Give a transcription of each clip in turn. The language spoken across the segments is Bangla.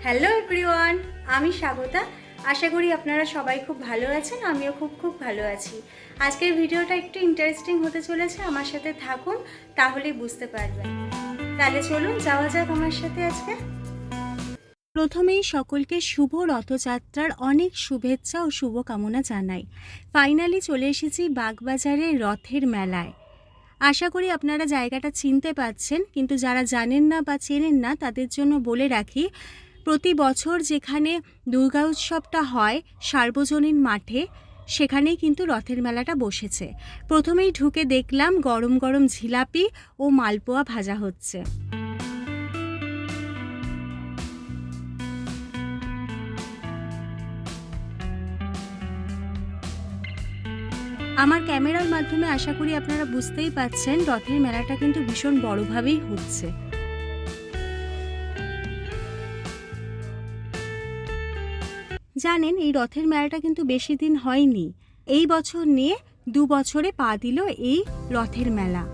হ্যালো এভরিওয়ান, আমি স্বাগতা। আশা করি আপনারা সবাই খুব ভালো আছেন। আমিও খুব ভালো আছি। আজকের ভিডিওটা একটু ইন্টারেস্টিং হতে চলেছে, আমার সাথে থাকুন, তাহলেই বুঝতে পারবেন। তাহলে চলুন যাওয়া যাক আমার সাথে আজকে। প্রথমেই সকলকে শুভ রথযাত্রার অনেক শুভেচ্ছা ও শুভকামনা জানাই। ফাইনালি চলে এসেছি বাগবাজারের রথের মেলায়। আশা করি আপনারা জায়গাটা চিনতে পাচ্ছেন, কিন্তু যারা জানেন না বা চেনেন না তাদের জন্য বলে রাখি, প্রতি বছর যেখানে দুর্গা উৎসবটা হয় সার্বজনীন মাঠে, সেখানেই কিন্তু রথের মেলাটা বসেছে। প্রথমেই ঢুকে দেখলাম গরম গরম জিলাপি ও মালপোয়া ভাজা হচ্ছে। আমার ক্যামেরার মাধ্যমে আশা করি আপনারা বুঝতেই পাচ্ছেন রথের মেলাটা কিন্তু ভীষণ বড়ভাবেই হচ্ছে। জানেন, এই রথের মেলাটা কিন্তু বেশি দিন হয়নি। এই বছর নিয়ে 2 বছরে পা দিল এই রথের মেলা।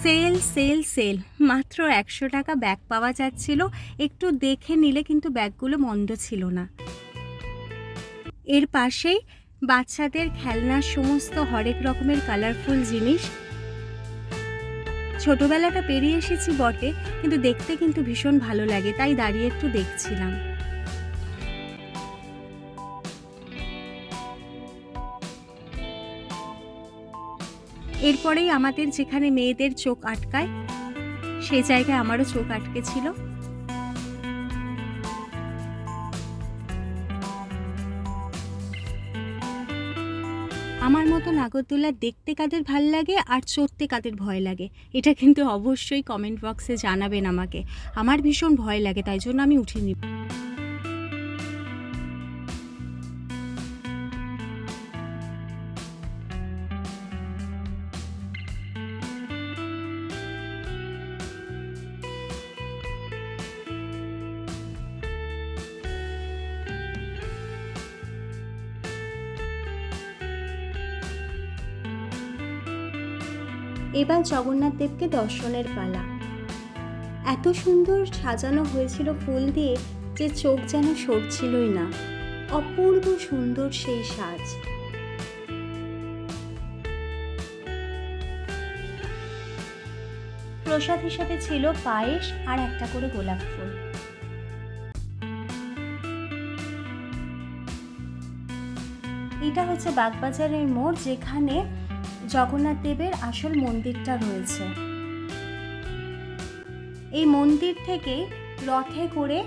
সেল সেল সেল, মাত্র 100 টাকা ব্যাগ পাওয়া যাচ্ছিল। একটু দেখে নিলে কিন্তু ব্যাগগুলো মন্দ ছিল না। এর পাশেই বাচ্চাদের খেলনার সমস্ত হরেক রকমের কালারফুল জিনিস। ছোটবেলাটা পেরিয়ে এসেছি বটে, কিন্তু দেখতে কিন্তু ভীষণ ভালো লাগে, তাই দাঁড়িয়ে একটু দেখছিলাম। এরপরেই আমাদের যেখানে মেয়েদের চোখ আটকায়, সেই জায়গায় আমারও চোখ আটকে ছিল। আমার মতো নাগরদোলা দেখতে কাদের ভাল লাগে আর চড়তে কাদের ভয় লাগে, এটা কিন্তু অবশ্যই কমেন্ট বক্সে জানাবেন আমাকে। আমার ভীষণ ভয় লাগে, তাই জন্য আমি উঠিনি। এবার জগন্নাথ দেবকে দর্শনের পালা। এত সুন্দর সাজানো হয়েছিল ফুল দিয়ে যে চোখ যেন সরছিলই না। অপূর্ব সুন্দর সেই সাজ। প্রসাদ হিসাবে ছিল পায়েস আর একটা করে গোলাপ ফুল। এটা হচ্ছে বাগবাজারের মোড়, যেখানে জগন্নাথ দেবের আসল মন্দিরটা রয়েছে। এই মন্দির থেকে রথে করে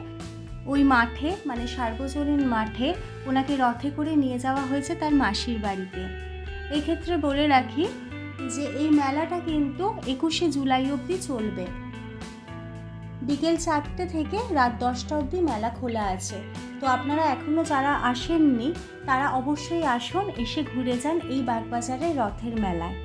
ওই মাঠে, মানে সার্বজনীন মাঠে, ওনাকে রথে করে নিয়ে যাওয়া হয়েছে তার মাসির বাড়িতে। এক্ষেত্রে বলে রাখি যে এই মেলাটা কিন্তু 21শে জুলাই অবধি চলবে। বিকেল 4টে থেকে রাত 10টা অবধি মেলা খোলা আছে। তো আপনারা এখনও যারা আসেননি তারা অবশ্যই আসুন, এসে ঘুরে যান এই বাগবাজারের রথের মেলায়।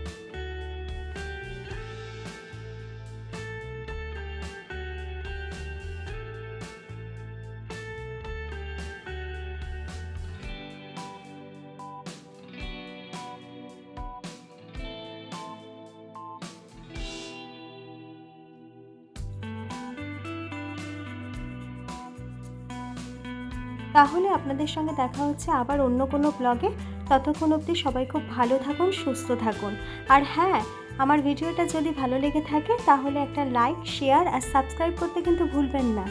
তাহলে আপনাদের সঙ্গে দেখা হচ্ছে আবার অন্য কোনো ব্লগে। ততক্ষণ অবধি সবাই খুব ভালো থাকুন, সুস্থ থাকুন। আর হ্যাঁ, আমার ভিডিওটা যদি ভালো লেগে থাকে তাহলে একটা লাইক, শেয়ার আর সাবস্ক্রাইব করতে কিন্তু ভুলবেন না।